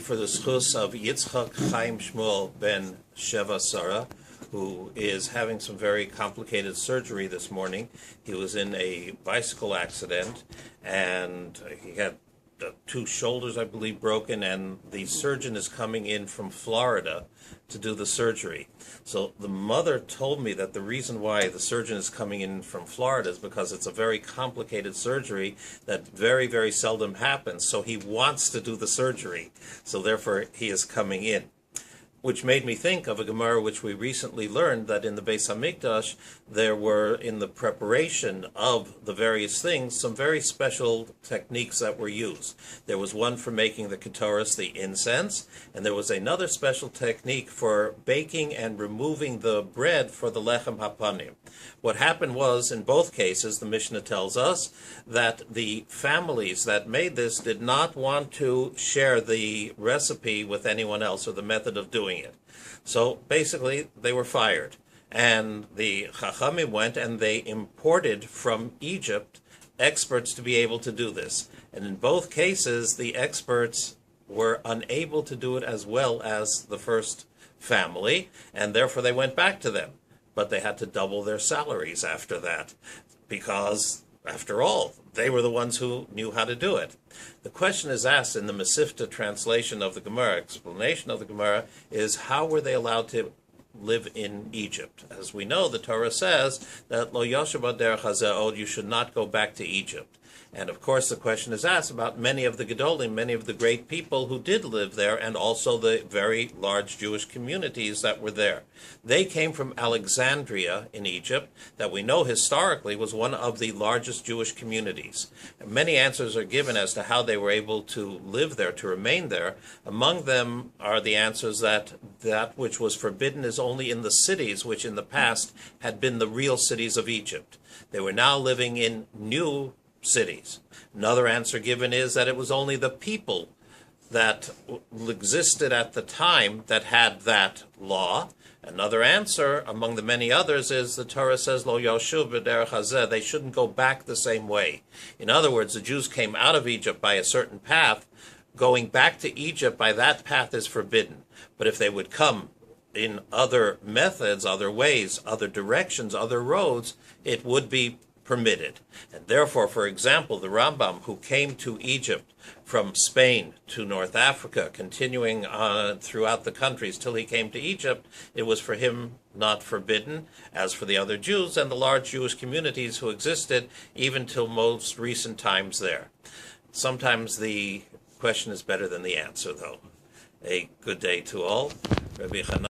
for the schus of Yitzchak Chaim Shmuel ben Sheva Sarah, who is having some very complicated surgery this morning. He was in a bicycle accident, and he had two shoulders, I believe, broken, and the surgeon is coming in from Florida to do the surgery. So the mother told me that the reason why the surgeon is coming in from Florida is because it's a very complicated surgery that very, very seldom happens. So he wants to do the surgery. So therefore, he is coming in. Which made me think of a Gemara which we recently learned, that in the Beis Hamikdash there were, in the preparation of the various things, some very special techniques that were used. There was one for making the ketoris, the incense, and there was another special technique for baking and removing the bread for the lechem hapanim. What happened was, in both cases, the Mishnah tells us that the families that made this did not want to share the recipe with anyone else, or the method of doing it. So basically, they were fired. And the Chachamim went and they imported from Egypt experts to be able to do this. And in both cases, the experts were unable to do it as well as the first family, and therefore they went back to them. But they had to double their salaries after that, because, after all, they were the ones who knew how to do it. The question is asked in the Mesivta translation of the Gemara, explanation of the Gemara, is how were they allowed to live in Egypt? As we know, the Torah says that Lo Yoshev Derech Hazeh Od, you should not go back to Egypt. And of course the question is asked about many of the Gedolim, many of the great people who did live there, and also the very large Jewish communities that were there. They came from Alexandria in Egypt, that we know historically was one of the largest Jewish communities. And many answers are given as to how they were able to live there, to remain there. Among them are the answers that that which was forbidden is only in the cities which in the past had been the real cities of Egypt. They were now living in new cities. Another answer given is that it was only the people that existed at the time that had that law. Another answer, among the many others, is the Torah says, Lo Yoshev B'derech Hazeh, they shouldn't go back the same way. In other words, the Jews came out of Egypt by a certain path. Going back to Egypt by that path is forbidden. But if they would come in other methods, other ways, other directions, other roads, it would be permitted. And therefore, for example, the Rambam, who came to Egypt from Spain to North Africa, continuing throughout the countries till he came to Egypt, it was for him not forbidden, as for the other Jews and the large Jewish communities who existed even till most recent times there. Sometimes the question is better than the answer, though. A good day to all. Rabbi